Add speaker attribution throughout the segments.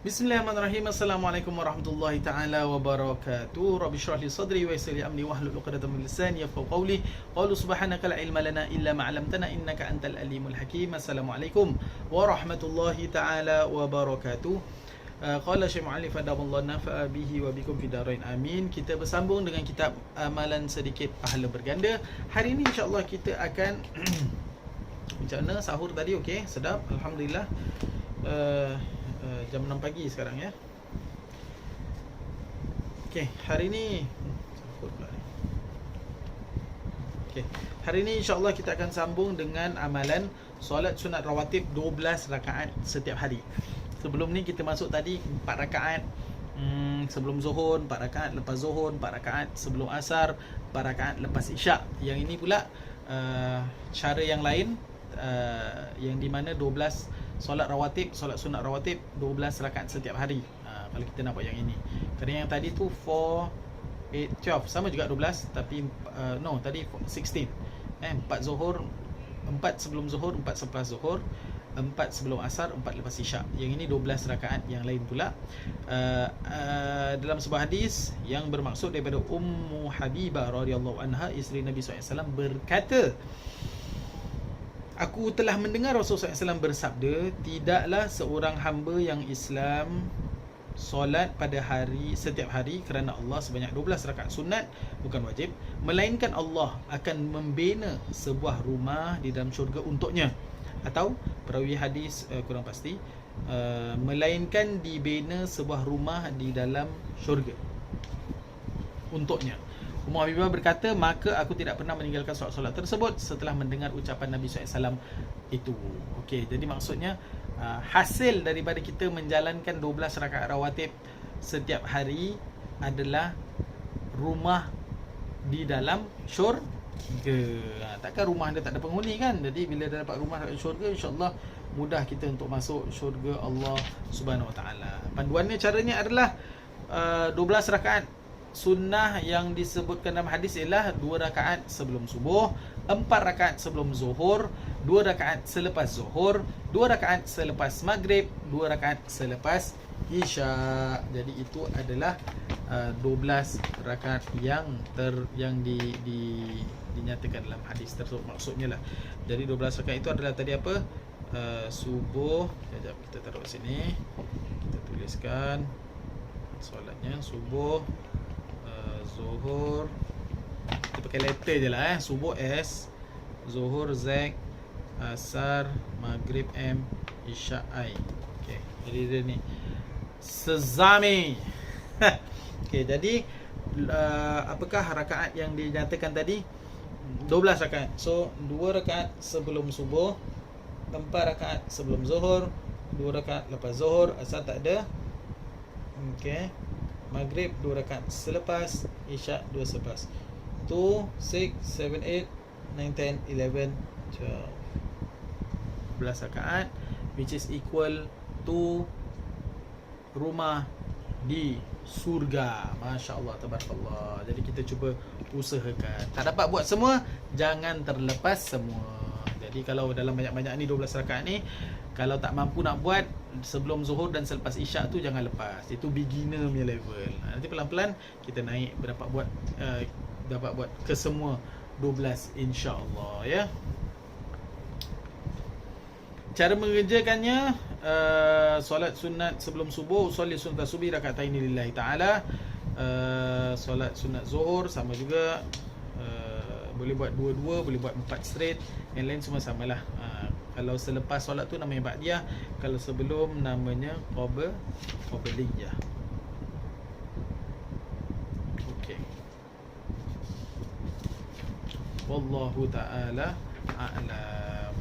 Speaker 1: Bismillahirrahmanirrahim. Assalamualaikum warahmatullahi taala wabarakatuh. Rabbi shrah li sadri wa yassir li amri wahlul 'uqdatam min lisani yafqahu qawli. Qalu subhanaka la ilma lana illa ma 'allamtana innaka antal alimul hakim. Assalamualaikum warahmatullahi taala wabarakatuh. Qala Syekh Mu'allif adaballahu nafa'a bihi wa bikum fid darain amin. Kita bersambung dengan kitab Amalan Sedikit Pahala Berganda. Hari ini insya-Allah kita akan macam mana sahur tadi? Okey, sedap, alhamdulillah. Jam 6 pagi sekarang ya. Okey, hari ni hari ni insya-Allah kita akan sambung dengan amalan solat sunat rawatib 12 rakaat setiap hari. Sebelum ni kita masuk tadi 4 rakaat sebelum zuhur, 4 rakaat lepas zuhur, 4 rakaat sebelum asar, 4 rakaat lepas isyak. Yang ini pula cara yang lain, yang di mana 12 solat rawatib, solat sunat rawatib 12 rakaat setiap hari. Kalau kita nak buat yang ini. Kerana yang tadi tu 4, 8, 12 sama juga 12 tapi tadi 16. 4 zuhur, 4 sebelum zuhur, 4 selepas zuhur, 4 sebelum asar, 4 lepas isyak. Yang ini 12 rakaat yang lain pula. Dalam sebuah hadis yang bermaksud daripada Ummu Habibah radhiyallahu anha, isteri Nabi SAW berkata, aku telah mendengar Rasulullah SAW bersabda, tidaklah seorang hamba yang Islam solat pada setiap hari kerana Allah sebanyak 12 rakaat sunat, bukan wajib, melainkan Allah akan membina sebuah rumah di dalam syurga untuknya. Atau perawi hadis kurang pasti, melainkan dibina sebuah rumah di dalam syurga untuknya. Ummu Habibah berkata, maka aku tidak pernah meninggalkan solat-solat tersebut setelah mendengar ucapan Nabi SAW itu. Okey, jadi maksudnya hasil daripada kita menjalankan 12 rakaat rawatib setiap hari adalah rumah di dalam syurga. Takkan rumah dia tak ada penghuni kan? Jadi bila dah dapat rumah dalam syurga, insya-Allah mudah kita untuk masuk syurga Allah Subhanahu Wa Taala. Panduannya, caranya adalah 12 rakaat sunnah yang disebutkan dalam hadis ialah 2 rakaat sebelum subuh, 4 rakaat sebelum zuhur, 2 rakaat selepas zuhur, 2 rakaat selepas maghrib, 2 rakaat selepas isyak. Jadi itu adalah 12 rakaat yang dinyatakan dalam hadis tersebut, maksudnya lah. Jadi 12 rakaat itu adalah tadi apa? Subuh. Sekejap kita taruh sini. Kita tuliskan solatnya subuh, zuhur, kita pakai letter je lah subuh S, zuhur Z, asar, maghrib M, isyak I. Okay, jadi dia ni sezami. Okay, jadi apakah rakaat yang dinyatakan tadi? 12 rakaat. So 2 rakaat sebelum subuh, 4 rakaat sebelum zuhur, 2 rakaat lepas zuhur, asar tak ada. Okay, maghrib 2 rakaat selepas, isyak 2 selepas. 2, 6, 7, 8, 9, 10, 11, 12 12 rakaat, which is equal to rumah di surga. Masya Allah, tabarakallah. Jadi kita cuba usahakan. Tak dapat buat semua, jangan terlepas semua. Jadi kalau dalam banyak-banyak ni 12 rakaat ni, kalau tak mampu nak buat sebelum zuhur dan selepas isyak tu, jangan lepas. Itu beginner punya level. Nanti pelan-pelan kita naik dapat buat ke semua 12 insya-Allah ya. Cara mengerjakannya, solat sunat sebelum subuh, usolli sunat subuh rakataini lillahi taala. Solat sunat zuhur sama juga, boleh buat 2-2, boleh buat 4 straight. Yang lain semua samalah. Kalau selepas solat tu namanya ba'diyah, kalau sebelum namanya qabliyah. Okey. Wallahu taala a'lam.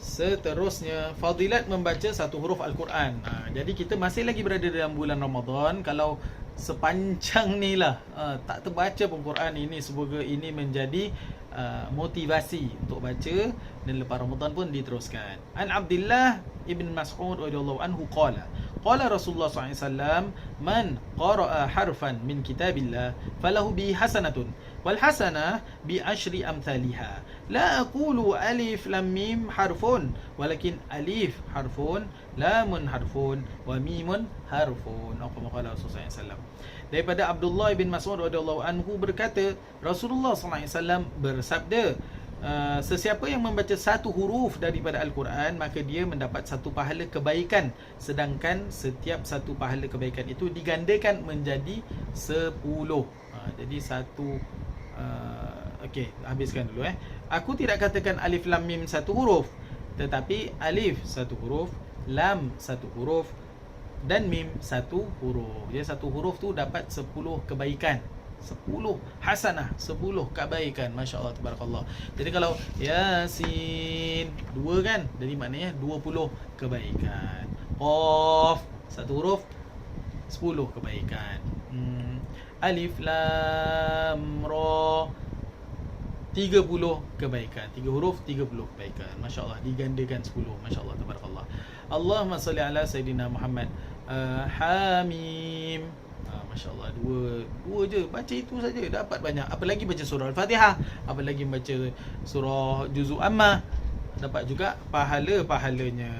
Speaker 1: Seterusnya, fadilat membaca satu huruf Al-Quran. Jadi kita masih lagi berada dalam bulan Ramadan. Kalau sepanjang ni lah tak terbaca pun Quran ini, semoga ini menjadi motivasi untuk baca, dan lepas Ramadan pun diteruskan. An Abdullah ibn Mas'ud radhiyallahu anhu qala Qala Rasulullah SAW, man qara'a harfan min kitabillah falahu bi hasanatun wal hasanah bi ashri amthaliha. La aqulu alif lam mim harfun, walakin alif harfun, lamun harfun, wa mimun harfun. Apa qala Rasulullah SAW. Daripada Abdullah bin Mas'ud radhiyallahu anhu berkata, Rasulullah SAW bersabda, sesiapa yang membaca satu huruf daripada Al-Quran, maka dia mendapat satu pahala kebaikan, sedangkan setiap satu pahala kebaikan itu digandakan menjadi 10. Jadi satu okey, habiskan dulu. Aku tidak katakan alif lam mim satu huruf, tetapi alif satu huruf, lam satu huruf, dan mim satu huruf. Jadi satu huruf tu dapat 10 kebaikan, 10 hasanah, 10 kebaikan. Masya Allah, tabarakallah. Jadi kalau Yasin 2 kan, jadi maknanya 20 kebaikan. Qaf satu huruf, 10 kebaikan. Alif Lam Ra 30 kebaikan. 3 huruf, 30 kebaikan. Masya Allah, digandakan 10. Masya Allah, tabarakallah. Allahumma salli ala Sayyidina Muhammad. Hamim. Masya Allah, dua je. Baca itu saja dapat banyak. Apalagi baca surah Al-Fatihah, apalagi baca surah Juz'u Ammah, dapat juga pahala-pahalanya.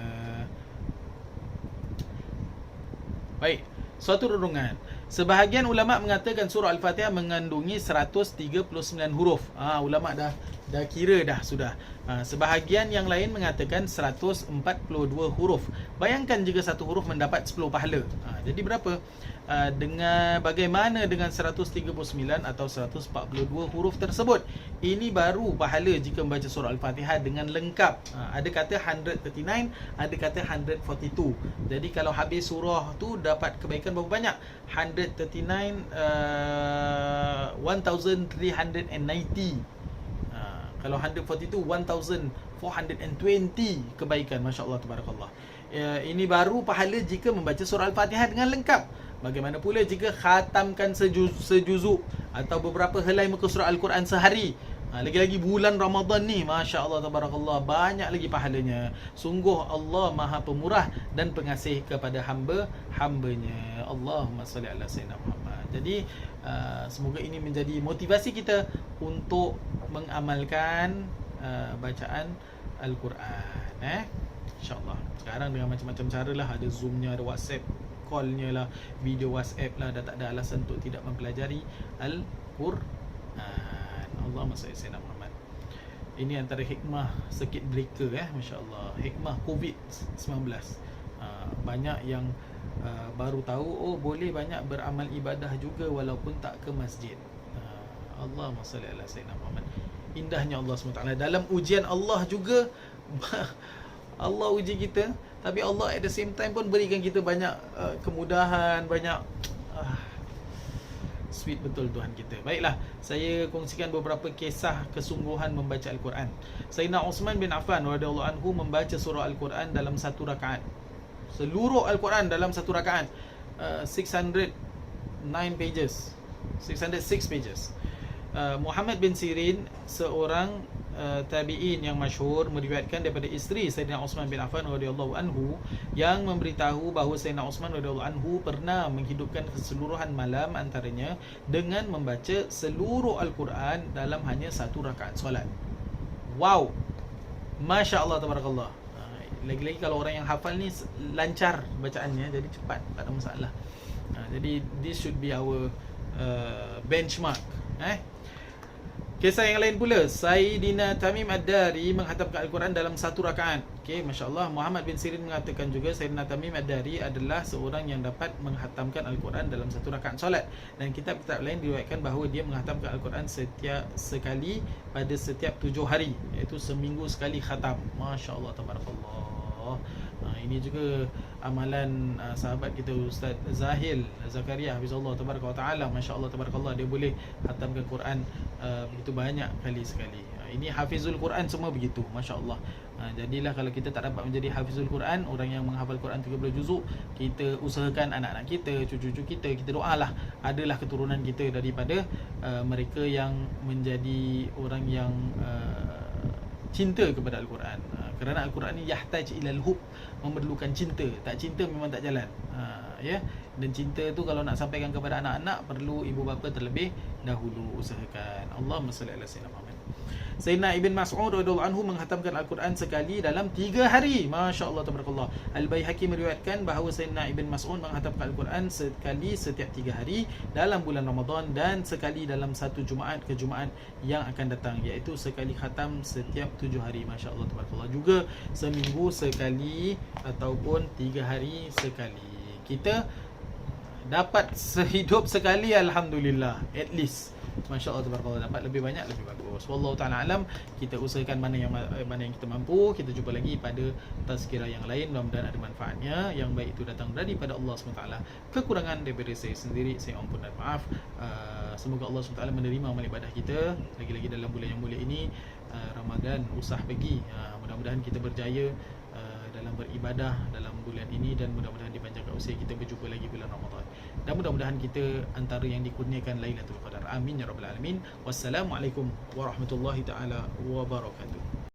Speaker 1: Baik, suatu renungan. Sebahagian ulama mengatakan surah Al-Fatihah mengandungi 139 huruf. Ulama dah kira dah sudah. Sebahagian yang lain mengatakan 142 huruf. Bayangkan jika satu huruf mendapat 10 pahala. Jadi berapa? Dengan bagaimana dengan 139 atau 142 huruf tersebut? Ini baru pahala jika membaca surah Al-Fatihah dengan lengkap. Ada kata 139, ada kata 142. Jadi kalau habis surah tu dapat kebaikan berapa banyak? 139 1390. Kalau 142 1420 kebaikan. Masya Allah, tabarakallah. Ini baru pahala jika membaca surah Al-Fatihah dengan lengkap. Bagaimana pula jika khatamkan sejuzuk atau beberapa helai muka surah Al-Quran sehari? Lagi-lagi bulan Ramadan ni, Masya Allah, tabarakallah, banyak lagi pahalanya. Sungguh Allah Maha Pemurah dan Pengasih kepada hamba-hambanya. Allahumma salli ala Sayyidina Muhammad. Jadi semoga ini menjadi motivasi kita untuk mengamalkan bacaan Al-Quran. InsyaAllah. Sekarang dengan macam-macam cara lah. Ada Zoom-nya, ada WhatsApp call-nya lah, video WhatsApp lah. Dah tak ada alasan untuk tidak mempelajari Al-Quran. Allahumma salli Sayyidina Muhammad. Ini antara hikmah circuit breaker, Masya Allah. Hikmah COVID-19. Banyak yang baru tahu, oh boleh banyak beramal ibadah juga walaupun tak ke masjid. Allahumma salli ala Sayyidina Muhammad. Indahnya Allah SWT. Dalam ujian Allah juga Allah uji kita, tapi Allah at the same time pun berikan kita banyak kemudahan, banyak sweet betul Tuhan kita. Baiklah, saya kongsikan beberapa kisah kesungguhan membaca Al-Quran. Sayyidina Uthman bin Affan radhiyallahu anhu membaca surah Al-Quran dalam satu rakaat. Seluruh Al-Quran dalam satu rakaat. 609 pages. 606 pages. Muhammad bin Sirin, seorang tabi'in yang masyhur, meriwayatkan daripada isteri Sayyidina Uthman bin Affan radhiyallahu anhu yang memberitahu bahawa Sayyidina Uthman radhiyallahu anhu pernah menghidupkan keseluruhan malam antaranya dengan membaca seluruh Al-Quran dalam hanya satu rakaat solat. Wow, Masya Allah, tabarakallah. Lagi-lagi kalau orang yang hafal ni lancar bacaannya, jadi cepat, tak ada masalah. Jadi this should be our benchmark. Kisah yang lain pula, Sayyidina Tamim Ad-Dari menghatamkan Al-Quran dalam satu rakaat. Masya Allah. Muhammad bin Sirin mengatakan juga Sayyidina Tamim Ad-Dari adalah seorang yang dapat menghatamkan Al-Quran dalam satu rakaat solat. Dan kitab-kitab lain diriwayatkan bahawa dia menghatamkan Al-Quran sekali pada setiap 7 hari, iaitu seminggu sekali khatam. Masya Allah, tabarakallah. Ini juga amalan sahabat kita Ustaz Zahil Zakaria hafizallahu tabaraka wa taala. Masya-Allah, tabarakallah, dia boleh khatamkan Quran begitu banyak kali sekali. Ini hafizul Quran semua begitu, masya-Allah. Jadilah kalau kita tak dapat menjadi hafizul Quran, orang yang menghafal Quran 30 juzuk, kita usahakan anak-anak kita, cucu-cucu kita doalah adalah keturunan kita daripada mereka yang menjadi orang yang cinta kepada Al-Quran. Kerana Al-Quran ni yahtaj ilal hub, memerlukan cinta. Tak cinta memang tak jalan. Ya. Dan cinta tu kalau nak sampaikan kepada anak-anak, perlu ibu bapa terlebih dahulu usahakan. Allahumma salli ala sayyidina Muhammad. Sayyidina Ibn Mas'ud radhiyallahu anhu menghatamkan Al-Quran sekali dalam 3 hari. Masya-Allah tabarakallah. Al-Baihaqi meriwayatkan bahawa Sayyidina Ibn Mas'ud menghatamkan Al-Quran sekali setiap 3 hari dalam bulan Ramadan, dan sekali dalam satu Jumaat ke Jumaat yang akan datang, iaitu sekali khatam setiap 7 hari. Masya-Allah tabarakallah. Juga seminggu sekali ataupun 3 hari sekali. Kita dapat sehidup sekali, alhamdulillah, at least. Masya-Allah tabarakallah, dapat lebih banyak lebih bagus. Wallahu taala alam. Kita usahakan mana yang kita mampu. Kita jumpa lagi pada tazkirah yang lain. Mudah-mudahan ada manfaatnya. Yang baik itu datang daripada Allah SWT. Kekurangan daripada saya sendiri, saya ampun dan maaf. Semoga Allah SWT menerima amal ibadah kita, lagi-lagi dalam bulan yang mulia ini, Ramadan usah pergi. Mudah-mudahan kita berjaya dalam beribadah dalam bulan ini, dan mudah-mudahan dipanjangkan usia kita berjumpa lagi bulan Ramadan, dan mudah-mudahan kita antara yang dikurniakan Lailatul Qadar. Amin ya rabbal alamin. Wassalamualaikum warahmatullahi taala wabarakatuh.